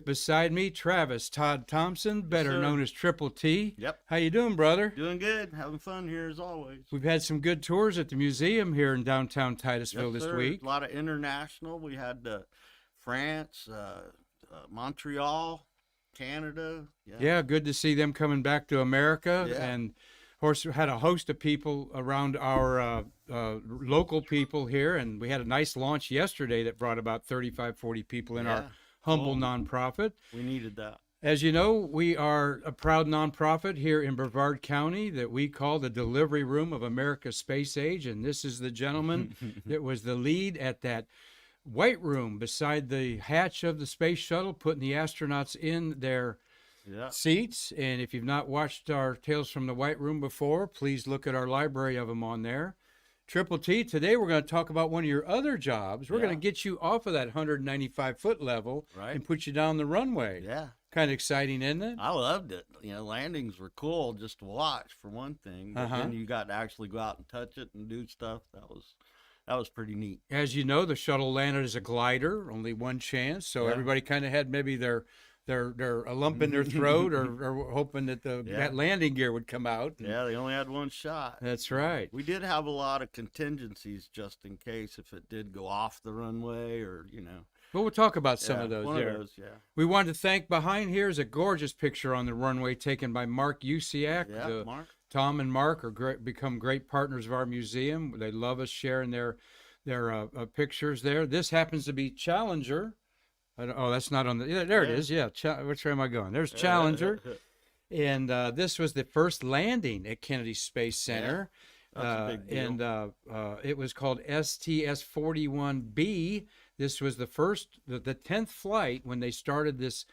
Beside me, Travis Todd Thompson, Yes, better sir. known as Triple T. Yep. How you doing, brother? Doing good. Having fun here as always. We've had some good tours at the museum here in downtown Yes, Titusville this sir. week. A lot of international. We had France, Montreal, Canada. Yeah. Yeah, good to see them coming back to America. Yeah. And of course, we had a host of people around our local people here. And we had a nice launch yesterday that brought about 35, 40 people in Yeah. our humble Cool. nonprofit. We needed that. As you know, we are a proud nonprofit here in Brevard County that we call the Delivery Room of America's Space Age. And this is the gentleman that was the lead at that white room beside the hatch of the space shuttle, putting the astronauts in their Yeah. seats. And if you've not watched our Tales from the White Room before, please look at our library of them on there. Triple T, today we're going to talk about one of your other jobs. We're Yeah. going to get you off of that 195-foot level Right. and put you down the runway. Yeah. Kind of exciting, isn't it? I loved it. Landings were cool just to watch for one thing. But then you got to actually go out and touch it and do stuff. That was pretty neat. As you know, the shuttle landed as a glider, only one chance. So Yeah. everybody kind of had maybe their a lump in their throat or hoping that that landing gear would come out. Yeah, they only had one shot. That's right. We did have a lot of contingencies just in case if it did go off the runway or. Well, we'll talk about some of those one there. Of those, yeah. We wanted to thank, behind here is a gorgeous picture on the runway taken by Mark Usiak. Yeah, Mark. Tom and Mark are become great partners of our museum. They love us sharing their pictures there. This happens to be Challenger. Oh, that's not on the. Yeah, there it is. Yeah, which way am I going? There's Challenger, and this was the first landing at Kennedy Space Center. That's a big deal. And it was called STS-41B. This was the 10th flight when they started this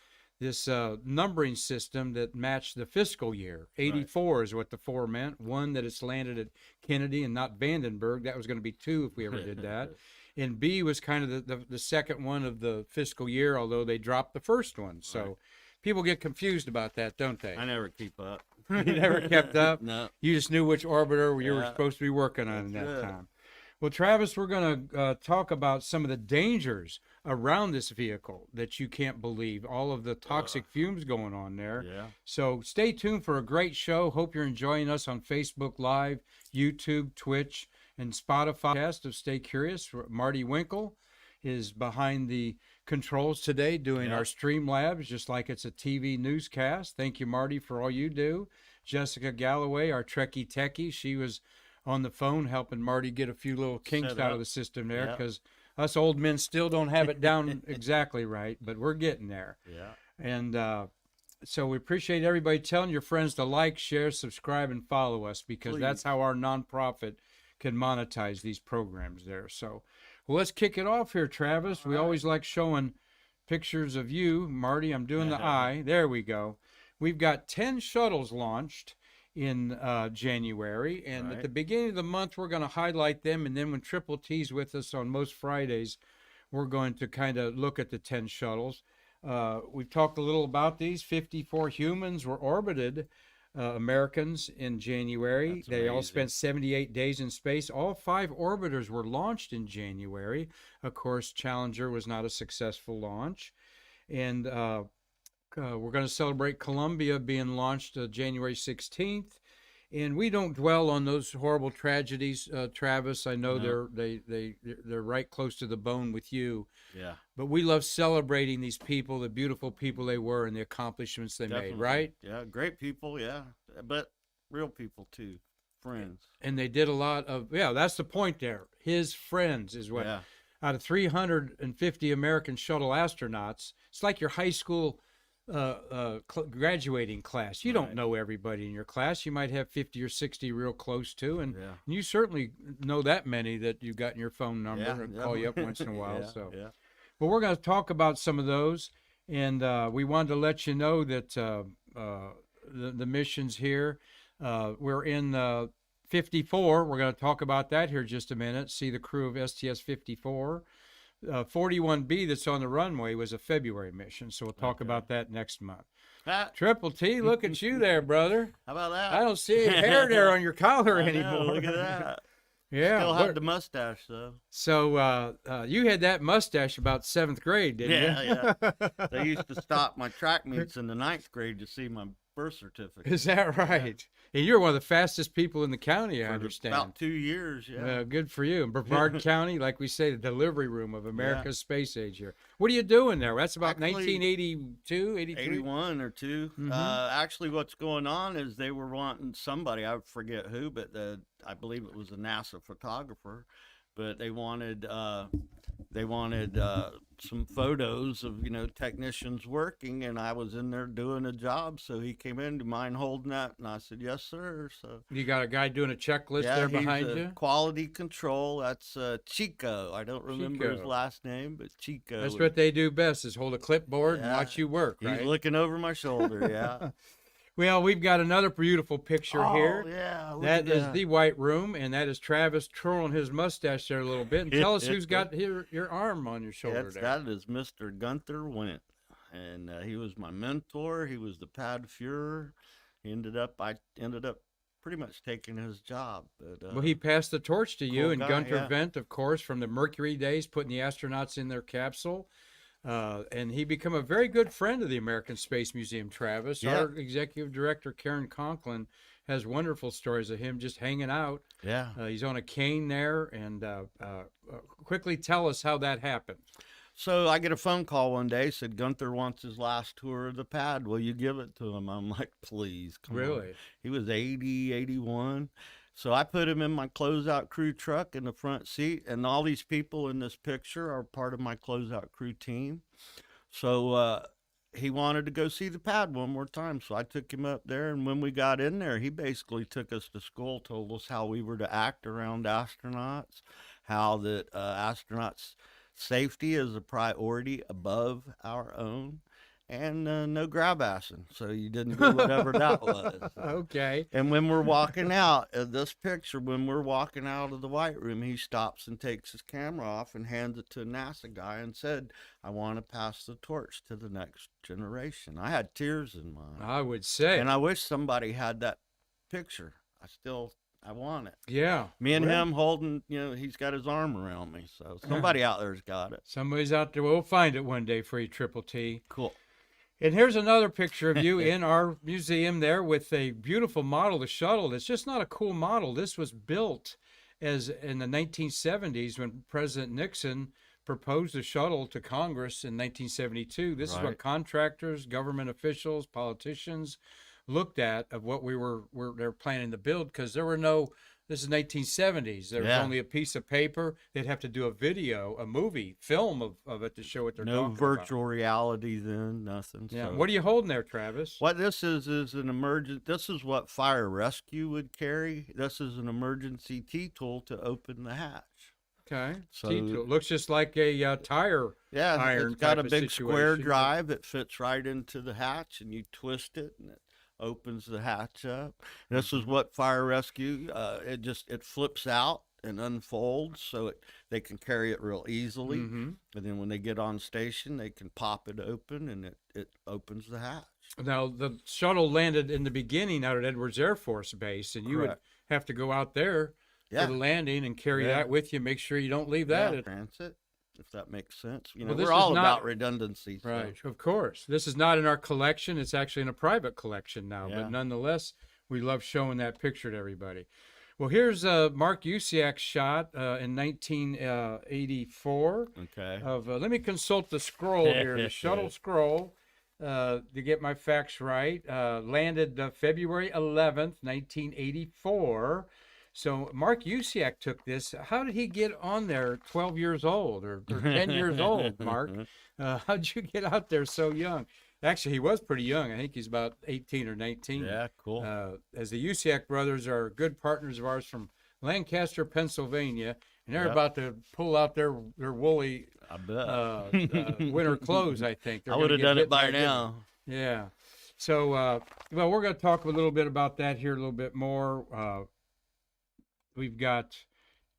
numbering system that matched the fiscal year. 84 is what the 4 meant. One, that it's landed at Kennedy and not Vandenberg. That was going to be 2 if we ever did that. And B was kind of the second one of the fiscal year, although they dropped the first one. So people get confused about that, don't they? I never keep up. You never kept up? No. You just knew which orbiter you were Yeah. supposed to be working on That's that it. time. Well, Travis, we're going to talk about some of the dangers around this vehicle that you can't believe, all of the toxic fumes going on there. Yeah. So stay tuned for a great show. Hope you're enjoying us on Facebook Live, YouTube, Twitch, and Spotify. Cast of Stay Curious. Marty Winkle is behind the controls today doing our stream labs, just like it's a TV newscast. Thank you, Marty, for all you do. Jessica Galloway, our Trekkie Techie, she was on the phone helping Marty get a few little kinks Set out up. of the system there, Yeah. because us old men still don't have it down exactly right, but we're getting there. Yeah. And so we appreciate everybody telling your friends to like, share, subscribe, and follow us, because that's how our nonprofit can monetize these programs there. So, well, let's kick it off here, Travis. We always like showing pictures of you, Marty. I'm doing the eye. There we go. We've got 10 shuttles launched in January, and at the beginning of the month we're going to highlight them, and then when Triple T's with us on most Fridays, we're going to kind of look at the 10 shuttles. We've talked a little about these. 54 humans were orbited, Americans, in January. That's they all amazing. spent 78 days in space. All 5 orbiters were launched in January. Of course, Challenger was not a successful launch. And we're going to celebrate Columbia being launched January 16th. And we don't dwell on those horrible tragedies, Travis. I know they're right close to the bone with you. Yeah. But we love celebrating these people, the beautiful people they were, and the accomplishments they made, right? Yeah. Great people. Yeah. But real people too. Friends. And they did a lot of, that's the point there. His friends is what, out of 350 American shuttle astronauts, it's like your high school graduating class. You don't know everybody in your class. You might have 50 or 60 real close to, and you certainly know that many that you got in your phone number and call you up once in a while. But we're going to talk about some of those, and we wanted to let you know that the missions here, we're in 54. We're going to talk about that here in just a minute. See the crew of STS-54. 41B that's on the runway was a February mission, so we'll talk about that next month. Triple T, look at you there, brother. How about that? I don't see any hair there on your collar I know, anymore. look at that. Yeah. Still had the mustache though. So you had that mustache about 7th grade, didn't you? Yeah. They used to stop my track meets in the 9th grade to see my birth certificate. Is that right? And you're one of the fastest people in the county, I understand. About 2 years, yeah. Good for you. And Brevard County, like we say, the delivery room of America's space age here. What are you doing there? That's about Actually, 1982, 83? 81 or 2. Actually, what's going on is they were wanting somebody, I forget who, but I believe it was a NASA photographer, but they wanted some photos of technicians working, and I was in there doing a job, so he came in. Do you mind holding that? And I said yes, sir. So you got a guy doing a checklist there behind you? Quality control. That's Chico. I don't remember his last name, but Chico. That's what they do best, is hold a clipboard and watch you work, right? He's looking over my shoulder. Yeah. Well, we've got another beautiful picture here. Yeah, that is the White Room, and that is Travis twirling his mustache there a little bit. And tell us who's got your arm on your shoulder there. That is Mr. Gunther Wendt, and he was my mentor. He was the pad Führer. I ended up pretty much taking his job. But, well, he passed the torch to you, and guy, Gunther Wendt, of course, from the Mercury days, putting the astronauts in their capsule. And he became a very good friend of the American Space Museum, Travis. Yeah. Our executive director, Karen Conklin, has wonderful stories of him just hanging out. Yeah. He's on a cane there. And quickly tell us how that happened. So I get a phone call one day, said Gunther wants his last tour of the pad. Will you give it to him? I'm like, please, come on. Really? He was 80, 81. So I put him in my Closeout crew truck in the front seat, and all these people in this picture are part of my Closeout crew team. So he wanted to go see the pad one more time, so I took him up there, and when we got in there, he basically took us to school, told us how we were to act around astronauts, how that astronauts' safety is a priority above our own. And no grab assing, so you didn't do whatever that was. Okay. And when we're walking out, this picture, when we're walking out of the White Room, he stops and takes his camera off and hands it to a NASA guy and said, I want to pass the torch to the next generation. I had tears in my eyes. I would say. And I wish somebody had that picture. I want it. Yeah. Me and him holding, he's got his arm around me. So somebody out there's got it. Somebody's out there. We'll find it one day for you, Triple T. Cool. And here's another picture of you in our museum there with a beautiful model, the shuttle. It's just not a cool model. This was built as in the 1970s when President Nixon proposed the shuttle to Congress in 1972. This is what contractors, government officials, politicians looked at of what they were planning to build, because there were no. This is 1970s. There was only a piece of paper. They'd have to do a movie, film of it to show what they're talking about. No virtual reality then, nothing. Yeah. So. What are you holding there, Travis? What this is an emergent. This is what fire rescue would carry. This is an emergency T-tool to open the hatch. Okay. So T-tool. Looks just like a tire iron. It's got a type of big square situation. drive that fits right into the hatch, and you twist it, and it opens the hatch up. This is what fire rescue. It flips out and unfolds, so they can carry it real easily. Mm-hmm. And then when they get on station, they can pop it open, and it opens the hatch. Now, the shuttle landed in the beginning out at Edwards Air Force Base, and you would have to go out there for the landing and carry that with you. Make sure you don't leave that. Transit, if that makes sense. Well, we're all about redundancy. So. Right, of course. This is not in our collection. It's actually in a private collection now. But nonetheless, we love showing that picture to everybody. Well, here's Mark Usiak's shot in 1984. Okay. Let me consult the scroll here, the shuttle scroll, to get my facts right. Landed February 11th, 1984. So Mark Usiak took this. How did he get on there 12 years old or 10 years old, Mark? How'd you get out there so young? Actually, he was pretty young. I think he's about 18 or 19. Yeah, cool. As the Usiak brothers are good partners of ours from Lancaster, Pennsylvania, and they're about to pull out their woolly winter clothes, I think. I would have done it by now. Yeah. So, well, we're going to talk a little bit about that here a little bit more. We've got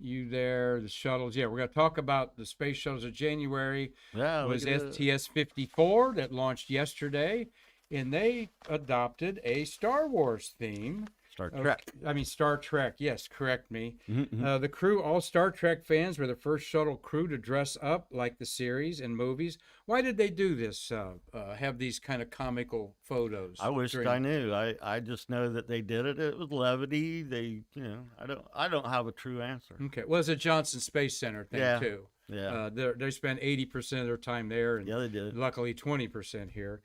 you there, the shuttles. Yeah, we're going to talk about the space shuttles of January. Yeah, it was STS-54 that launched yesterday, and they adopted a Star Wars theme. Star Trek. Star Trek. Yes, correct me. Mm-hmm. The crew, all Star Trek fans, were the first shuttle crew to dress up like the series and movies. Why did they do this? Have these kind of comical photos? I wished I knew. I just know that they did it. It was levity. I don't have a true answer. Okay. Well, it's a Johnson Space Center thing too. Yeah. They spend 80% of their time there, and Yeah, they did. luckily 20% here.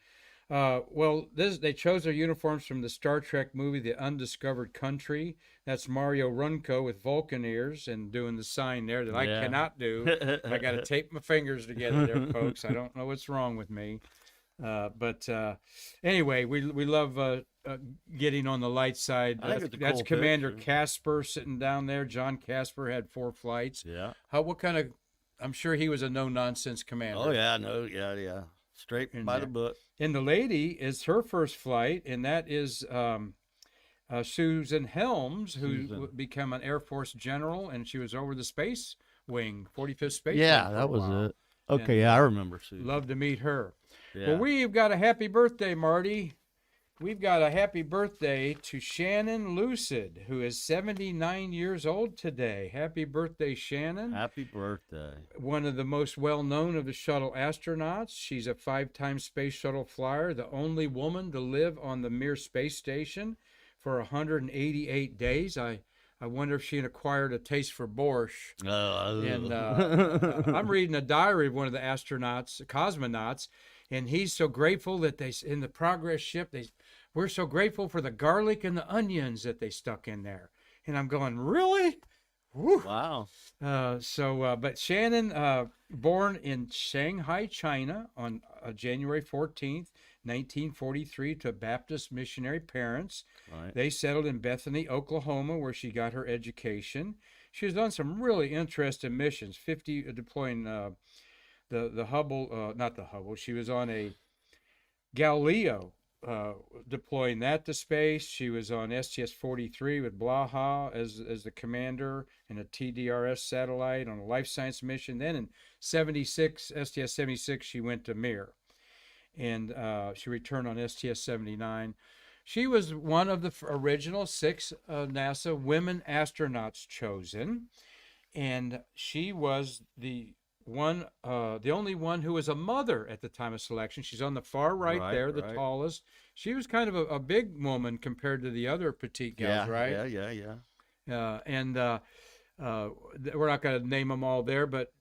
They chose their uniforms from the Star Trek movie, The Undiscovered Country. That's Mario Runco with Vulcan ears and doing the sign there that I cannot do. I got to tape my fingers together there, folks. I don't know what's wrong with me. But anyway, we love getting on the light side. That's Commander Casper sitting down there. John Casper had 4 flights. Yeah. What kind of? I'm sure he was a no-nonsense commander. Oh yeah, yeah. Straight by the book. And the lady is her first flight, and that is Susan Helms, who became an Air Force general, and she was over the space wing, 45th Space Wing. Yeah, that was it. Okay, I remember Susan. Love to meet her. Yeah. Well, we've got a happy birthday, Marty. We've got a happy birthday to Shannon Lucid, who is 79 years old today. Happy birthday, Shannon. Happy birthday. One of the most well-known of the shuttle astronauts. She's a 5-time space shuttle flyer, the only woman to live on the Mir space station for 188 days. I wonder if she acquired a taste for borscht. And I'm reading a diary of one of the cosmonauts, and he's so grateful that in the Progress ship, we're so grateful for the garlic and the onions that they stuck in there. And I'm going, really? Woo. Wow. But Shannon, born in Shanghai, China on January 14th, 1943 to Baptist missionary parents. Right. They settled in Bethany, Oklahoma, where she got her education. She has done some really interesting missions, 50 deploying the Hubble, not the Hubble. She was on a Galileo, deploying that to space. She was on STS-43 with Blaha as the commander and a TDRS satellite on a life science mission. Then in STS-76, she went to Mir, and she returned on STS-79. She was one of the original 6 NASA women astronauts chosen, and she was the only one who was a mother at the time of selection. She's on the far right there, the tallest. She was kind of a big woman compared to the other petite gals, right? Yeah. And we're not going to name them all there, but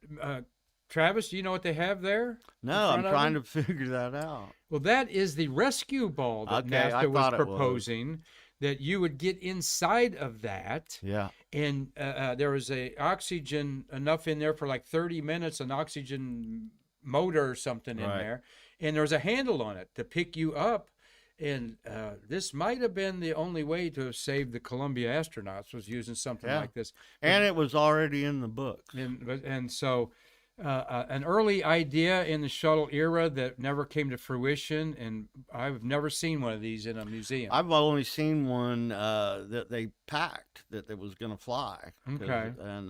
Travis, do you know what they have there? No, I'm trying to figure that out. Well, that is the rescue ball that NASA was proposing. That you would get inside of that. Yeah. And there was a oxygen enough in there for like 30 minutes, an oxygen motor or something in there. And there was a handle on it to pick you up. And this might have been the only way to have saved the Columbia astronauts, was using something like this. And it was already in the books. And so an early idea in the shuttle era that never came to fruition, and I've never seen one of these in a museum. I've only seen one that they packed that was going to fly. Okay. And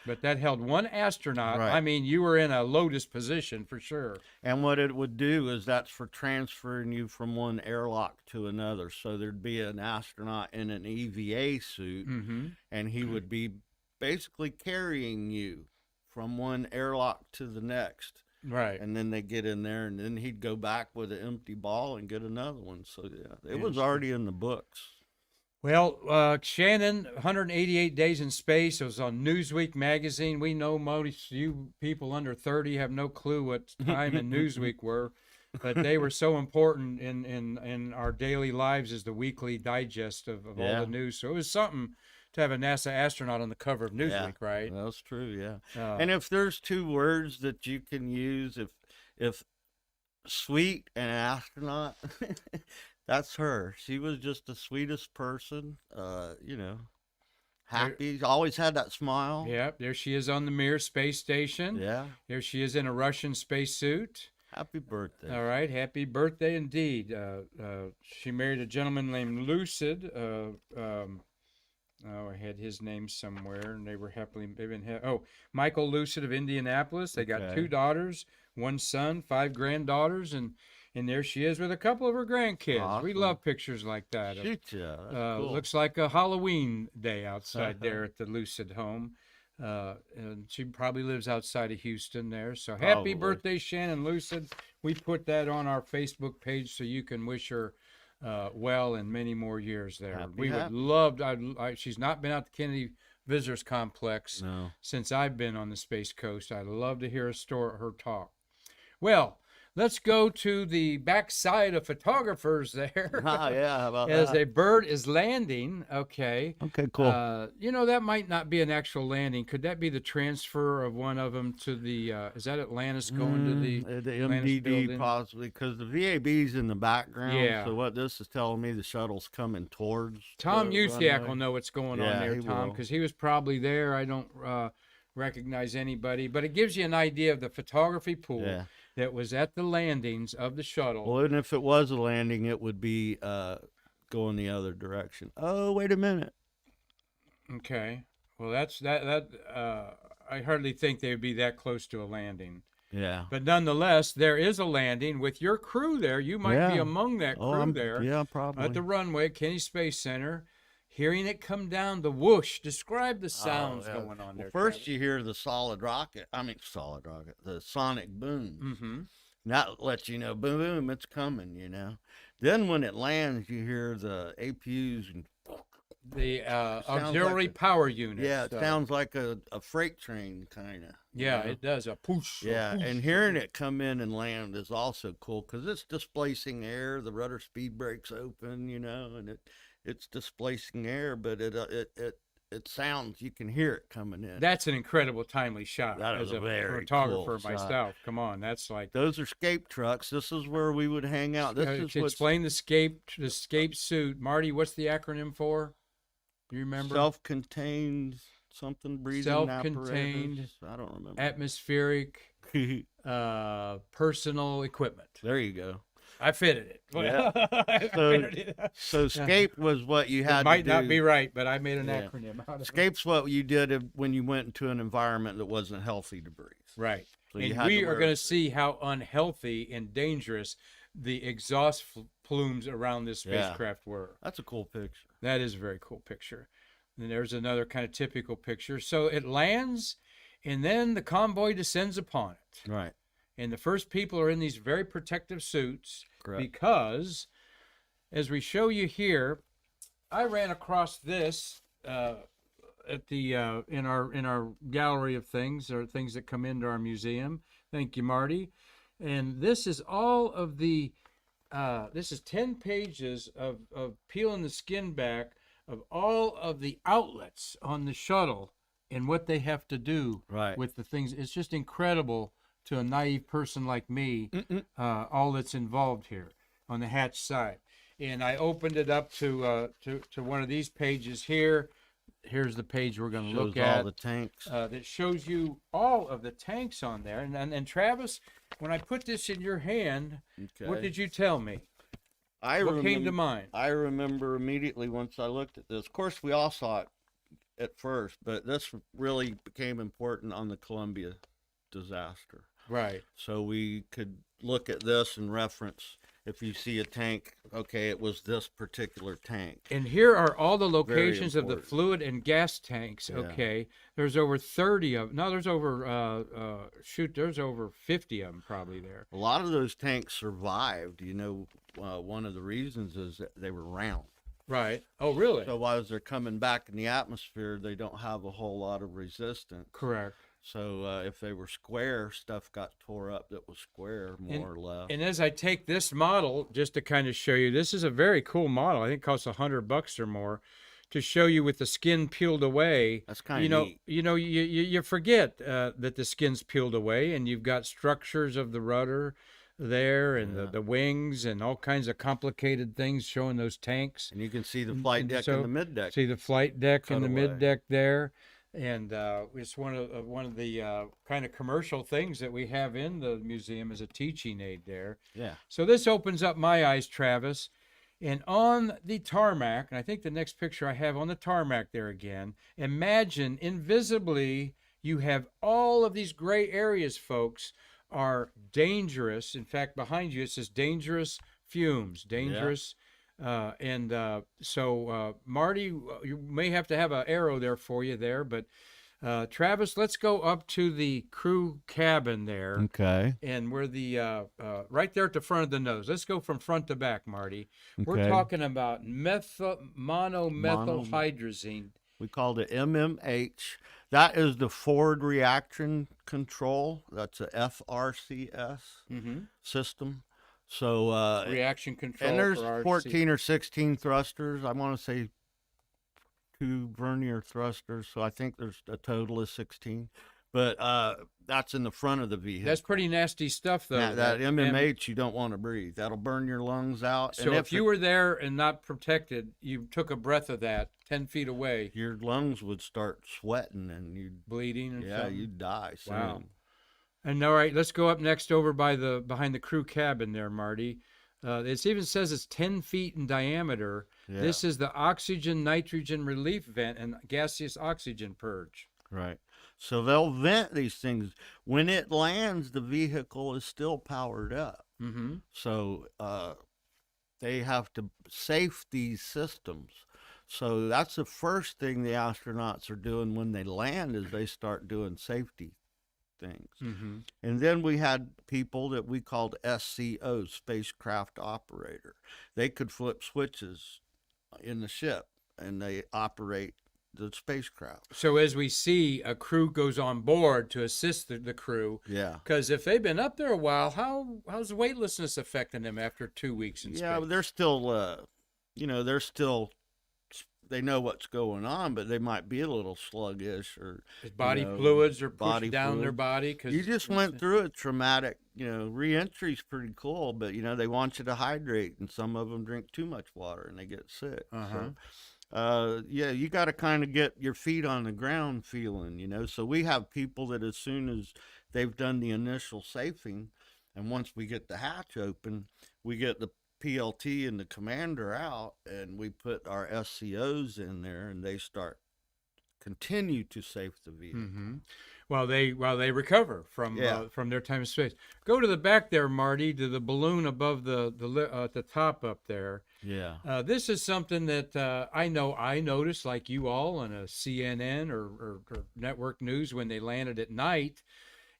but that held one astronaut. Right. I mean, you were in a lotus position for sure. And what it would do is that's for transferring you from one airlock to another. So there'd be an astronaut in an EVA suit, and he would be basically carrying you from one airlock to the next. Right. And then they get in there, and then he'd go back with an empty ball and get another one. So, yeah, it was already in the books. Well, Shannon, 188 Days in Space. It was on Newsweek magazine. We know most you people under 30 have no clue what time in Newsweek were, but they were so important in our daily lives as the weekly digest of all the news. So it was something to have a NASA astronaut on the cover of Newsweek, right? That's true, yeah. And if there's 2 words that you can use, if sweet and astronaut, that's her. She was just the sweetest person, happy. Always had that smile. Yeah, there she is on the Mir space station. Yeah. There she is in a Russian spacesuit. Happy birthday. All right, happy birthday indeed. She married a gentleman named Lucid. I had his name somewhere, and they were Michael Lucid of Indianapolis. They got 2 daughters, 1 son, 5 granddaughters, and And there she is with a couple of her grandkids. We Awesome. love pictures like that. Shoot ya. That's cool. Looks like a Halloween day outside there at the Lucid home. And she probably lives outside of Houston there. So happy Probably. birthday, Shannon Lucid. We put that on our Facebook page so you can wish her well and many more years there. Happy. Would love, she's not been out to Kennedy Visitors Complex No. since I've been on the Space Coast. I'd love to hear her talk. Well, let's go to the backside of photographers there. Yeah, how about As that? a bird is landing, okay. Okay, cool. That might not be an actual landing. Could that be the transfer of one of them to the, is that Atlantis going to the Atlantis MDD building? possibly, because the VAB's in the background. Yeah. So what this is telling me, the shuttle's coming towards Tom the Uthiak runway. will know what's going on Yeah, there, he Tom, will. because he was probably there. I don't recognize anybody, but it gives you an idea of the photography pool Yeah. that was at the landings of the shuttle. Well, and if it was a landing, it would be going the other direction. Oh, wait a minute. Okay. Well, that's that. I hardly think they would be that close to a landing. Yeah. But nonetheless, there is a landing with your crew there. You might be Yeah. among that crew there Yeah, probably. at the runway, Kennedy Space Center, hearing it come down, the whoosh. Describe the sounds yeah. going on there. Well, first you hear the solid rocket, the sonic boom. Mm-hmm. That lets you know, boom, boom, it's coming, Then when it lands, you hear the APUs and The sounds auxiliary like power unit. yeah, it sounds like a freight train kind of. Yeah, it does. A poosh. a Yeah, poosh. and hearing it come in and land is also cool because it's displacing air. The rudder speed brakes open, and it's displacing air, but it sounds, you can hear it coming in. That's an incredible timely shot. That as is a very photographer cool shot. myself. Come on, that's like. Those are scape trucks. This is where we would hang out. This is what's explain the scape suit, Marty. What's the acronym for? Do you remember? self-contained something breathing Self-contained apparatus. I don't remember. Atmospheric personal equipment. There you go. I fitted it. Yeah. I fitted it. So scape was what you had It might to do. not be right, but I made an Yeah. acronym out of it. Scape's what you did when you went into an environment that wasn't healthy to breathe. Right. So you And had we to are wear going a to see how unhealthy and dangerous the exhaust plumes around this Yeah. spacecraft were. That's a cool picture. That is a very cool picture. And there's another kind of typical picture. So it lands, and then the convoy descends upon it. Right. And the first people are in these very protective suits Correct. because, as we show you here, I ran across this at the in our gallery of things, or things that come into our museum. Thank you, Marty. And this is all of the. This is 10 pages of peeling the skin back of all of the outlets on the shuttle and what they have to do Right. with the things. It's just incredible to a naive person like me, all that's involved here on the hatch side. And I opened it up to one of these pages here. Here's the page we're going to look Shows at. all the tanks. That shows you all of the tanks on there. And Travis, when I put this in your hand, Okay. what did you tell me? I What came to mind? I remember immediately once I looked at this. Of course, we all saw it at first, but this really became important on the Columbia disaster. Right. So we could look at this and reference, if you see a tank, okay, it was this particular tank. And here are all the locations of the important. fluid and gas tanks. Yeah. Okay, there's over 30 of. No, there's over. There's over 50 of them probably there. A lot of those tanks survived. One of the reasons is that they were round. Right. Oh, really? So as they're coming back in the atmosphere, they don't have a whole lot of resistance. Correct. So if they were square, stuff got tore up that was square, more or less. And as I take this model, just to kind of show you, this is a very cool model. I think it costs $100 or more, to show you with the skin peeled away. That's kind of neat. You forget that the skin's peeled away, and you've got structures of the rudder there, and the wings, and all kinds of complicated things showing those tanks. And you can see the flight deck so and the mid deck. See the flight deck and cut the away. mid deck there. And it's one of the kind of commercial things that we have in the museum as a teaching aid there. Yeah. So this opens up my eyes, Travis. And on the tarmac, and I think the next picture I have on the tarmac there again, imagine invisibly you have all of these gray areas, folks, are dangerous. In fact, behind you it says dangerous fumes, dangerous. So Marty, you may have to have an arrow there for you there, but Travis, let's go up to the crew cabin there. Okay. And we're right there at the front of the nose. Let's go from front to back, Marty. We're Okay. talking about monomethylhydrazine. We called it MMH. That is the forward reaction control. That's a FRCS system. So Reaction control. and there's for 14 or 16 thrusters. I want to say 2 vernier thrusters. So I think there's a total of 16. But that's in the front of the vehicle. That's pretty nasty stuff, though. That MMH, you don't want to breathe. That'll burn your lungs out. So and if you were there and not protected, you took a breath of that 10 feet away. Your lungs would start sweating and you'd bleeding and something. You'd die soon. Wow. And all right, let's go up next over behind the crew cabin there, Marty. It even says it's 10 feet in diameter. Yeah. This is the oxygen nitrogen relief vent and gaseous oxygen purge. Right. So they'll vent these things. When it lands, the vehicle is still powered up. Mm-hmm. So they have to safe these systems. So that's the first thing the astronauts are doing when they land is they start doing safety things. Mm-hmm. And then we had people that we called SCOs, spacecraft operator. They could flip switches in the ship and they operate the spacecraft. So as we see, a crew goes on board to assist the crew. Yeah. Because if they've been up there a while, how's weightlessness affecting them after 2 weeks in space? Yeah, they're still, they know what's going on, but they might be a little sluggish or body fluids are pushed down their body. You just went through a traumatic, re-entry's pretty cool, but they want you to hydrate, and some of them drink too much water and they get sick. So, you got to kind of get your feet on the ground feeling, So we have people that as soon as they've done the initial safing, and once we get the hatch open, we get the PLT and the commander out, and we put our SCOs in there, and they continue to safe the vehicle. Mm-hmm. While they recover from their time in space. Go to the back there, Marty, to the balloon above the top up there. Yeah. This is something that I noticed, like you all, on a CNN or network news when they landed at night,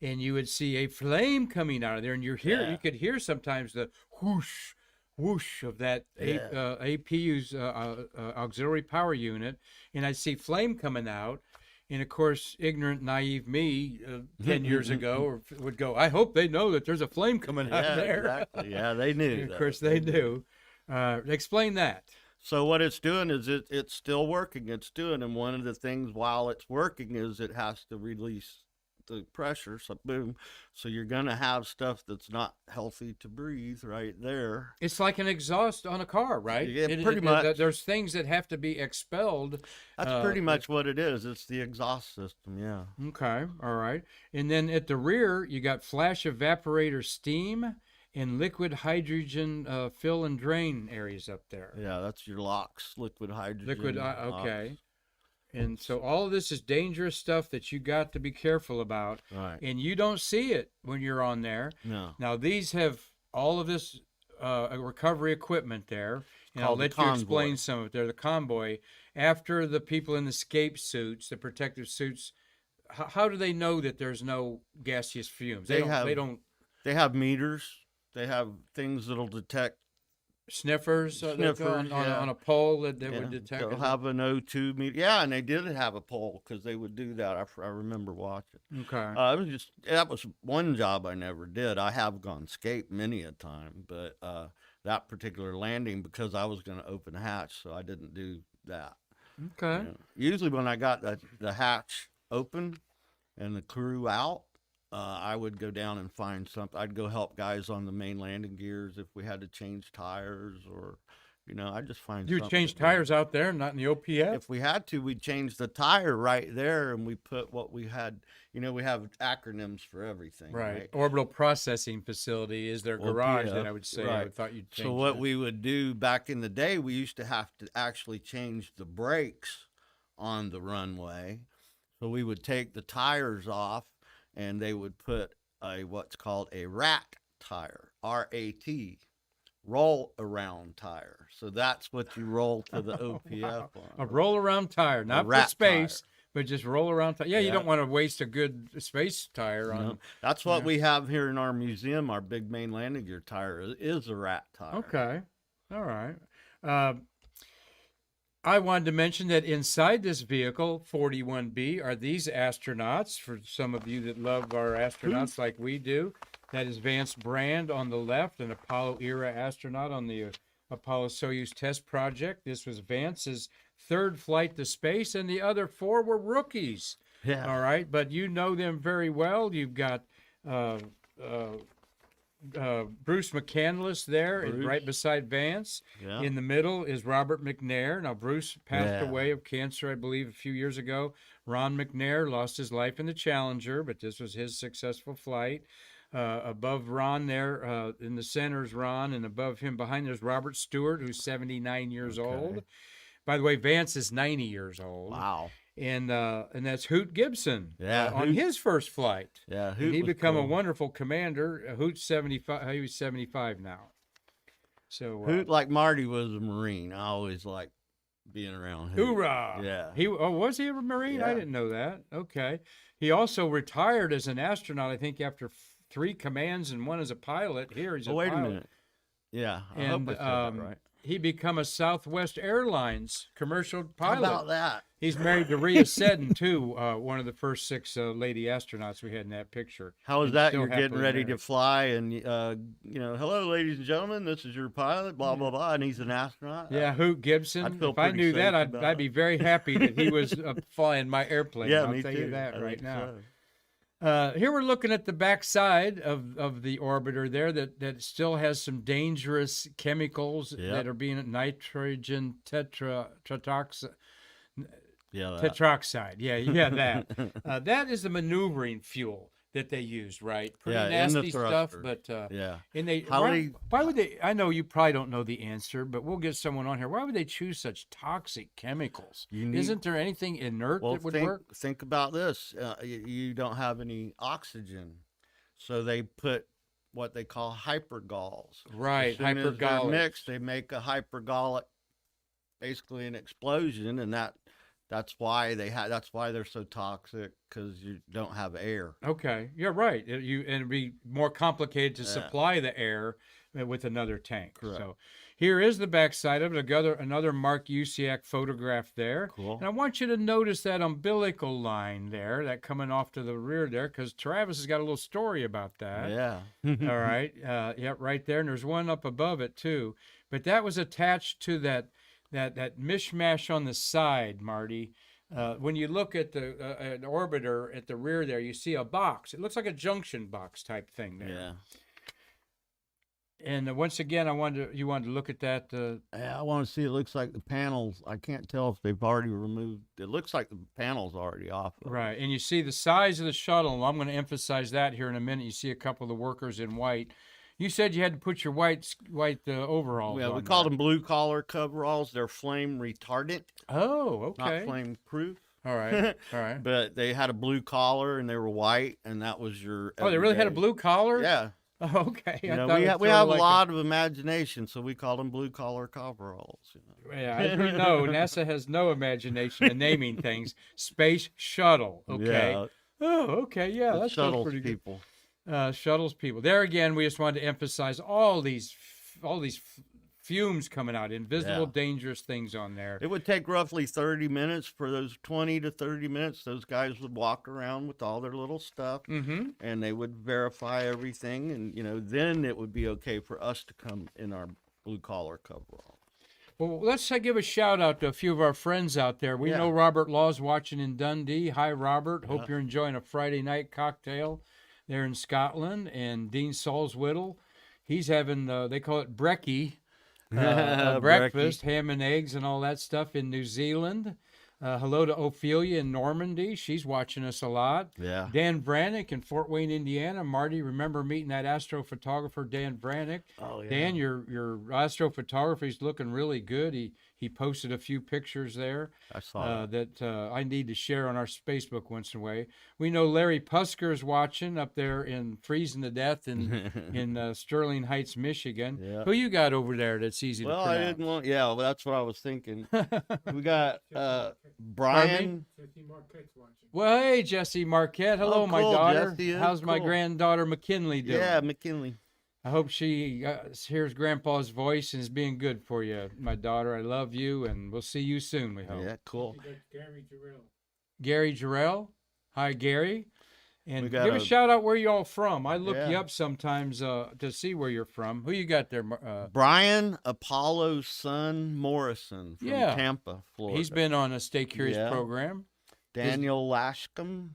and you would see a flame coming out of there, and you could hear sometimes the whoosh, whoosh of that APU's auxiliary power unit, and I'd see flame coming out. And of course, ignorant, naive me 10 years ago would go, I hope they know that there's a flame coming out there. Exactly. Yeah, they knew. Of course, they knew. Explain that. So what it's doing is it's still working. And one of the things while it's working is it has to release the pressure. So boom. So you're going to have stuff that's not healthy to breathe right there. It's like an exhaust on a car, right? Yeah, pretty much. There's things that have to be expelled. That's pretty much what it is. It's the exhaust system, yeah. Okay, all right. And then at the rear, you got flash evaporator steam and liquid hydrogen fill and drain areas up there. Yeah, that's your LOX, liquid hydrogen. Okay. LOX. And so all of this is dangerous stuff that you got to be careful about. Right. And you don't see it when you're on there. No. Now, these have all of this recovery equipment there. And I'll let you explain some of it. They're the convoy. After the people in the escape suits, the protective suits, how do they know that there's no gaseous fumes? They have meters. They have things that'll detect sniffers on a pole that would detect. They'll have an O2 meter. Yeah, and they did have a pole because they would do that. I remember watching. Okay. That was one job I never did. I have gone scape many a time, but that particular landing, because I was going to open the hatch, so I didn't do that. Okay. Usually when I got the hatch open and the crew out, I would go down and find something. I'd go help guys on the main landing gears if we had to change tires, or, I'd just find something. You would change tires out there, not in the OPF? If we had to, we'd change the tire right there, and we put what we had. We have acronyms for everything. Right. Orbital Processing Facility is their garage, that I would say. Right. I thought you'd change. So what we would do back in the day, we used to have to actually change the brakes on the runway. So we would take the tires off, and they would put what's called a rat tire, R-A-T, roll around tire. So that's what you roll to the OPF on. A roll around tire, not for rat space, tire. but just roll around tire. Yeah, you Yeah. don't want to waste a good space tire on. No, that's what we have here in our museum. Our big main landing gear tire is a rat tire. Okay, all right. I wanted to mention that inside this vehicle, 41B, are these astronauts. For some of you that love our astronauts like we do, that is Vance Brand on the left, an Apollo-era astronaut on the Apollo-Soyuz test project. This was Vance's third flight to space, and the other 4 were rookies. Yeah. All right, but you know them very well. You've got Bruce McCandless there, Bruce. right beside Vance. Yeah. In the middle is Robert McNair. Now, Bruce passed Yeah. away of cancer, I believe, a few years ago. Ron McNair lost his life in the Challenger, but this was his successful flight. Above Ron there, in the center is Ron, and above him, behind there's Robert Stewart, who's 79 years old. By the way, Vance is 90 years old. Wow. And that's Hoot Gibson. Yeah, on Hoot. his first flight. Yeah, And Hoot he was become a cool. wonderful commander. Hoot's 75. He was 75 now. So Hoot, like Marty, was a Marine. I always like being around Hoot. hoorah! Yeah. Was he a Marine? I Yeah. didn't know that. Okay. He also retired as an astronaut. I think after 3 commands and 1 as a pilot. Here he's a Oh, wait a pilot. minute. Yeah, I And hope I said that right. he become a Southwest Airlines commercial How pilot. about that? He's married to Rhea Seddon too, one of the first 6 lady astronauts we had in that picture. How was And that? still You're getting happily ready to married. fly, and hello, ladies and gentlemen, this is your pilot, blah blah blah, and he's an astronaut. Yeah, Hoot Gibson. I'd feel If I pretty knew safe that, about I'd be very happy that he was flying my airplane. yeah, I'll me tell too. you that I right think now. so. Here we're looking at the backside of the orbiter there that still has some dangerous chemicals Yep. that are being nitrogen tetroxide. Yeah, that. Tetroxide. Yeah, that. That is the maneuvering fuel that they used, right? Pretty Yeah, in the nasty stuff, thruster. but Yeah. and they How why would they? I know you probably don't know the answer, but we'll get someone on here. Why would they choose such toxic chemicals? You need- Isn't there anything inert Well, that would think work? think about this. You don't have any oxygen, so they put what they call hypergalls. Right, As soon as they're hypergolic. mixed, they make a hypergolic, basically an explosion, and that's why they're so toxic, because you don't have air. Okay, you're right. And it'd be more complicated to Yeah. supply the air with another tank. Correct. So here is the backside of it. Another Mark Usiak photograph there. Cool. And I want you to notice that umbilical line there, that coming off to the rear there, because Travis has got a little story about that. Yeah. All right. Yeah, right there. And there's one up above it too. But that was attached to that mishmash on the side, Marty. When you look at the an orbiter at the rear there, you see a box. It looks like a junction box type thing there. Yeah. And once again, you wanted to look at that. Yeah, I want to see. It looks like the panels. I can't tell if they've already removed. It looks like the panel's already off. of it. Right. And you see the size of the shuttle. I'm going to emphasize that here in a minute. You see a couple of the workers in white. You said you had to put your white overalls Yeah, on. we call there. them blue collar coveralls. They're flame retardant, Oh, okay. not flame proof. All right. All right. But they had a blue collar and they were white, and that was your. Oh, they really had a everyday- blue collar? Yeah. Oh, okay. You I know, thought we it have was sort of like a lot of imagination, so we call them blue collar coveralls. Yeah, as we know, NASA has no imagination in naming things. Space Shuttle. Okay. Yeah, Oh, okay. Yeah, it that's shuttles pretty good. people. Shuttles people. There again, we just wanted to emphasize all these fumes coming out, invisible, Yeah. dangerous things on there. It would take roughly 30 minutes. For those 20 to 30 minutes, those guys would walk around with all their little stuff, Mm-hmm. and they would verify everything, and then it would be okay for us to come in our blue collar coverall. Well, let's give a shout out to a few of our friends out there. We Yeah. know Robert Law's watching in Dundee. Hi, Robert. Hope Yeah. you're enjoying a Friday night cocktail there in Scotland. And Dean Salzwittle, he's having, they call it brekkie, breakfast, ham and eggs and all that stuff in New Zealand. Hello to Ophelia in Normandy. She's watching us a lot. Yeah. Dan Brannick in Fort Wayne, Indiana. Marty, remember meeting that astrophotographer, Dan Brannick? Oh, yeah. Dan, your astrophotography is looking really good. He posted a few pictures there I saw that I need to share on our Facebook once in a way. We know Larry Pusker is watching up there in freezing to death in Sterling Heights, Michigan. Yeah. Who you got over there that's easy Well, to I pronounce? didn't want. Yeah, well, that's what I was thinking. We got Brian. Well, hey, Jesse Marquette. Hello, Oh, my cool, daughter. Jesse, yeah, How's my cool. granddaughter McKinley doing? Yeah, McKinley. I hope she hears Grandpa's voice and is being good for you, my daughter. I love you, and we'll see you soon, we hope. Yeah, cool. Gary Jarrell. Hi, Gary. And We got give a a- shout out where you all from. I look you Yeah. up sometimes to see where you're from. Who you got there? Brian Apollo's son Morrison from Yeah. Tampa, Florida. He's been on a Stay Curious Yeah. program. Daniel Lashcombe.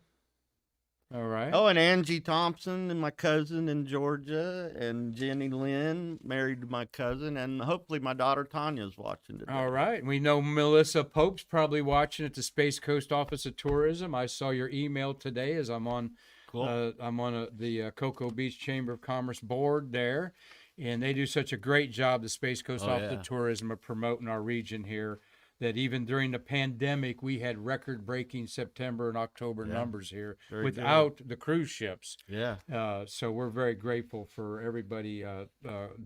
All right. Oh, and Angie Thompson and my cousin in Georgia, and Jenny Lynn, married to my cousin, and hopefully my daughter Tanya's watching today. All right. We know Melissa Pope's probably watching at the Space Coast Office of Tourism. I saw your email today as I'm on Cool. the Cocoa Beach Chamber of Commerce board there, and they do such a great job, the Space Coast Oh, Office yeah. of Tourism, of promoting our region here, that even during the pandemic, we had record-breaking September and October Yeah. numbers here Very without the cruise ships. Yeah. So we're very grateful for everybody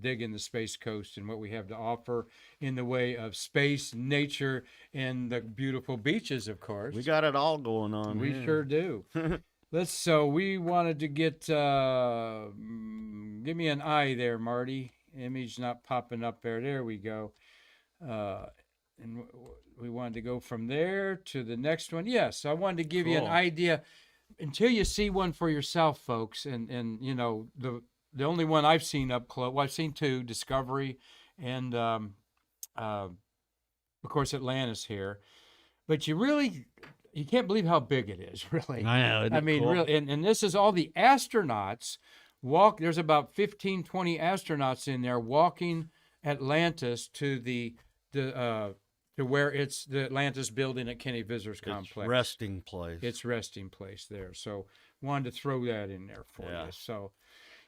digging the Space Coast and what we have to offer in the way of space, nature, and the beautiful beaches, of course. We got it all going on. We here. sure do. So we wanted to get, give me an eye there, Marty. Image not popping up there. There we go. And we wanted to go from there to the next one. Yes, I wanted to give you an Cool. idea until you see one for yourself, folks. And you know, the only one I've seen up close, well, I've seen two, Discovery and, of course, Atlantis here. But you can't believe how big it is, really. I know. Isn't I it mean, cool? really, and this is all the astronauts there's about 15, 20 astronauts in there walking Atlantis to to where it's the Atlantis building at Kennedy Visitors Complex. Resting place. It's resting place there. So wanted to throw that in there for Yeah. you. So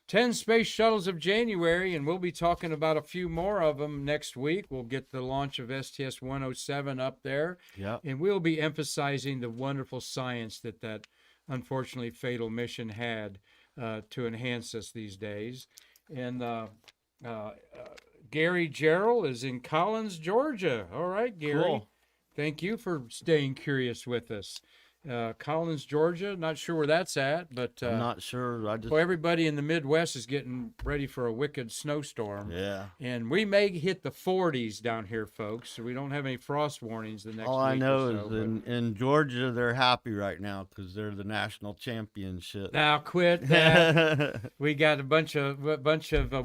10 space shuttles of January, and we'll be talking about a few more of them next week. We'll get the launch of STS-107 up there. Yeah. And we'll be emphasizing the wonderful science that unfortunately fatal mission had to enhance us these days. And Gary Jarrell is in Collins, Georgia. All right, Gary. Cool. Thank you for staying curious with us. Collins, Georgia. Not sure where that's at, but I'm not sure. I just. well, everybody in the Midwest is getting ready for a wicked snowstorm. Yeah. And we may hit the 40s down here, folks. So we don't have any frost warnings the next All week I know or is so, but- in Georgia they're happy right now because they're the national championship. Now quit that. We got a bunch of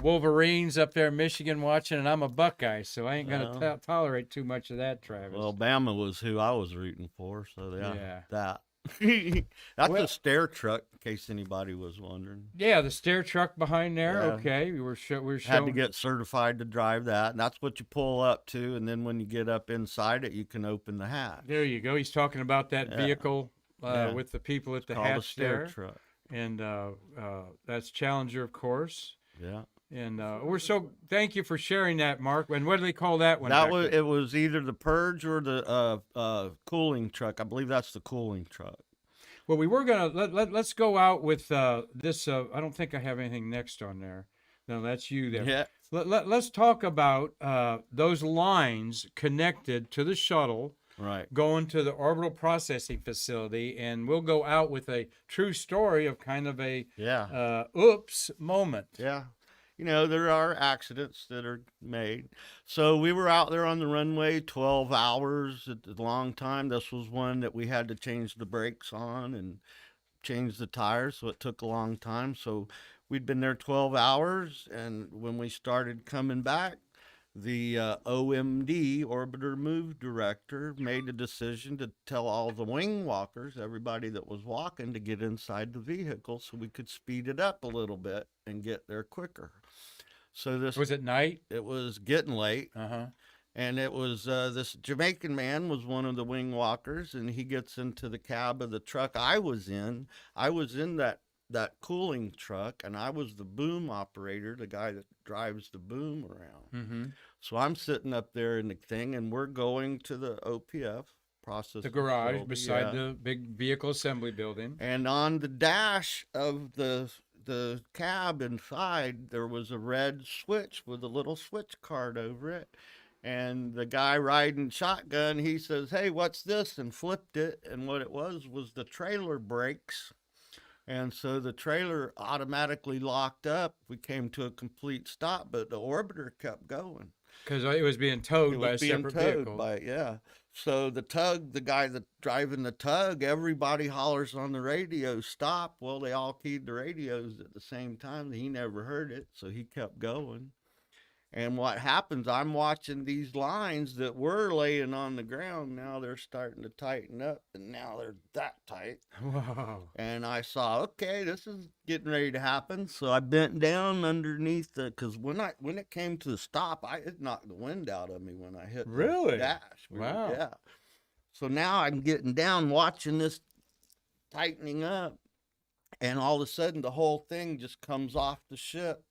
Wolverines up there in Michigan watching, and I'm a Buckeye, so I ain't gonna Well. tolerate too much of that, Travis. Well, Bama was who I was rooting for, so Yeah. that. That's Well- a stair truck, in case anybody was wondering. yeah, the stair truck behind there. Yeah. Okay, we were Had to showing. get certified to drive that, and that's what you pull up to, and then when you get up inside it, you can open the hatch. There you go. He's talking about that Yeah. vehicle Yeah. with the people at the Called a hatch stair there, truck. and that's Challenger, of course. Yeah. And we're so thank you for sharing that, Mark. And what do they call that one? That back was there? it. Was either the purge or the cooling truck. I believe that's the cooling truck. Well, we were gonna let's go out with this. I don't think I have anything next on there. No, that's you there. Yeah. Let's talk about those lines connected to the shuttle Right. going to the orbital processing facility, and we'll go out with a true story of kind of a Yeah. oops moment. Yeah. You know, there are accidents that are made. So we were out there on the runway 12 hours at a long time. This was one that we had to change the brakes on and change the tires, so it took a long time. So we'd been there 12 hours, and when we started coming back, the OMD, Orbiter Move Director, made a decision to tell all the wing walkers, everybody that was walking, to get inside the vehicle so we could speed it up a little bit and get there quicker. So this Was it night? it was getting late, Uh huh. And it was this Jamaican man was one of the wing walkers, and he gets into the cab of the truck I was in. I was in that cooling truck, and I was the boom operator, the guy that drives the boom around. Mm-hmm. So I'm sitting up there in the thing, and we're going to the OPF process. The garage facility, beside the big vehicle assembly building. And on the dash of the cab inside, there was a red switch with a little switch card over it. And the guy riding shotgun, he says, "Hey, what's this?" and flipped it. And what it was the trailer brakes. And so the trailer automatically locked up. We came to a complete stop, but the orbiter kept going. Because it was being towed by a separate vehicle. So the guy that's driving the tug, everybody hollers on the radio, "Stop." Well, they all keyed the radios at the same time. He never heard it, so he kept going. And what happens, I'm watching these lines that were laying on the ground. Now they're starting to tighten up, and now they're that tight. Wow. And I saw, okay, this is getting ready to happen. So I bent down underneath because when it came to the stop, it knocked the wind out of me when I hit Really? the dash. Wow. Yeah. So now I'm getting down, watching this tightening up, and all of a sudden the whole thing just comes off the ship.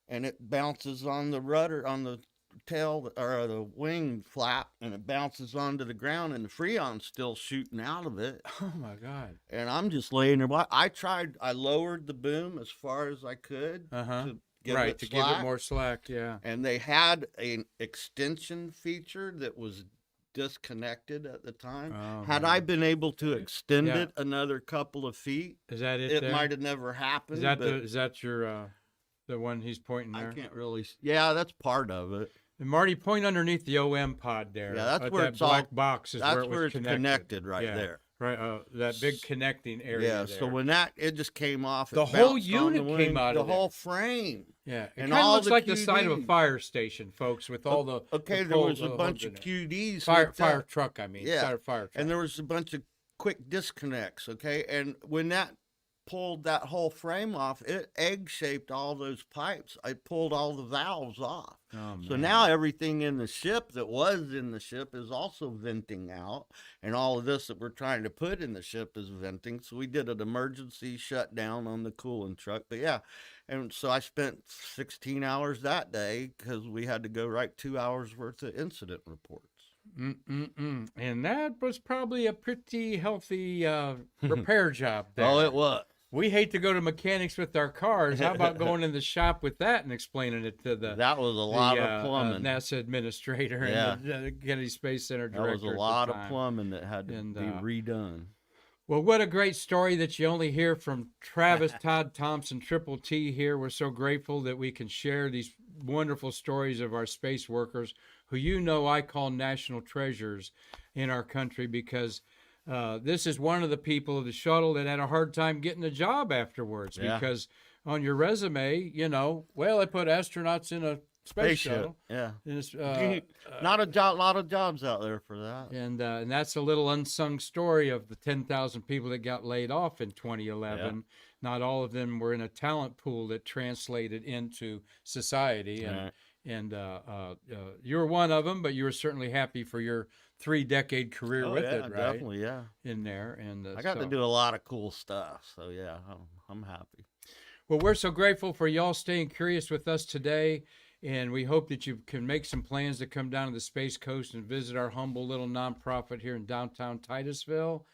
And it bounces on the rudder, on the tail or the wing flap, and it bounces onto the ground, and the Freon's still shooting out of it. Oh my God. And I'm just laying there. I lowered the boom as far as I could to give it slack. Give it more slack, yeah. And they had an extension feature that was disconnected at the time. Oh, Had man. I been able to extend it another couple of feet, Is that it? it might have never happened. Is that your the one he's pointing there? I can't really. Yeah, that's part of it. And Marty, point underneath the OM pod there. Yeah, that's where that it's black all. box is That's where it was it's connected right Yeah. there. Right, that big connecting area. Yeah. there. So when it just came off, The it whole bounced on unit the came wing, out of the there. whole frame. Yeah, it and kind of all looks the like the side of a QDs. fire station, folks, with all the Okay, the there was pole- a bunch of holes in it. QDs. fire hooked up, fire truck. I mean, Yeah. fire truck. and there was a bunch of quick disconnects. Okay, and when that pulled that whole frame off, it egg shaped all those pipes. I pulled all the valves off. Oh, So man. now everything in the ship that was in the ship is also venting out, and all of this that we're trying to put in the ship is venting. So we did an emergency shutdown on the cooling truck. But yeah, and so I spent 16 hours that day because we had to go write 2 hours worth of incident reports. And that was probably a pretty healthy repair job there. Oh, it was. We hate to go to mechanics with our cars. How about going in the shop with that and explaining it to the That was a lot of plumbing. NASA administrator and the Kennedy Space Center That director. was a lot of plumbing that had to And, be redone. Well, what a great story that you only hear from Travis Todd Thompson, Triple T here. We're so grateful that we can share these wonderful stories of our space workers who I call national treasures in our country because this is one of the people of the shuttle that had a hard time getting a job afterwards because on your resume, they put astronauts in a space shuttle. Yeah. And it's, Not a lot of jobs out there for that. and that's a little unsung story of the 10,000 people that got laid off in 2011. Not all of them were in a talent pool that translated into society. And you were one of them, but you were certainly happy for your 3-decade career with it, right? Definitely, yeah. In there, and I got to do a lot of cool stuff, so yeah, I'm happy. Well, we're so grateful for y'all staying curious with us today, and we hope that you can make some plans to come down to the Space Coast and visit our humble little nonprofit here in downtown Titusville.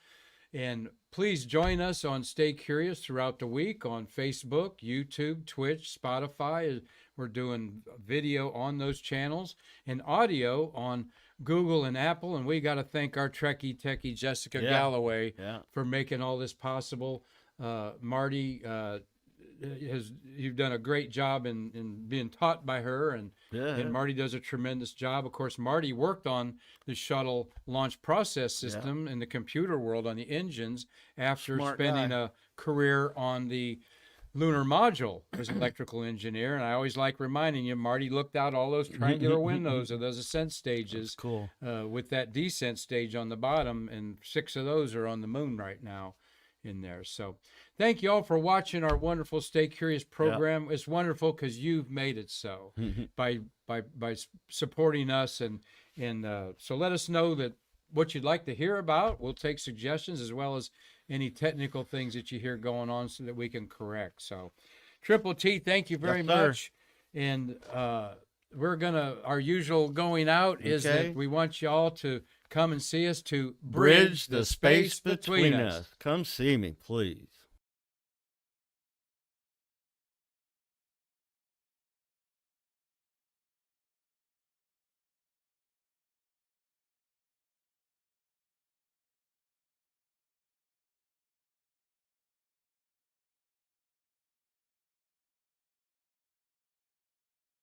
And please join us on Stay Curious throughout the week on Facebook, YouTube, Twitch, Spotify. We're doing video on those channels and audio on Google and Apple. And we got to thank our Trekkie Techie Jessica Galloway for making all this possible. Marty, you've done a great job in being taught by her, and Marty does a tremendous job. Of course, Marty worked on the shuttle launch process system in the computer world on the engines after spending a career on the lunar module as an electrical engineer. And I always like reminding you, Marty looked out all those triangular windows of those ascent stages. That's cool. With that descent stage on the bottom, and 6 of those are on the moon right now. in there. So thank you all for watching our wonderful Stay Curious program. It's wonderful because you've made it so by supporting us. And so let us know that what you'd like to hear about. We'll take suggestions as well as any technical things that you hear going on so that we can correct. So Triple T, thank you very much. And we're our usual going out is that we want you all to come and see us to bridge the space between us. Come see me, please.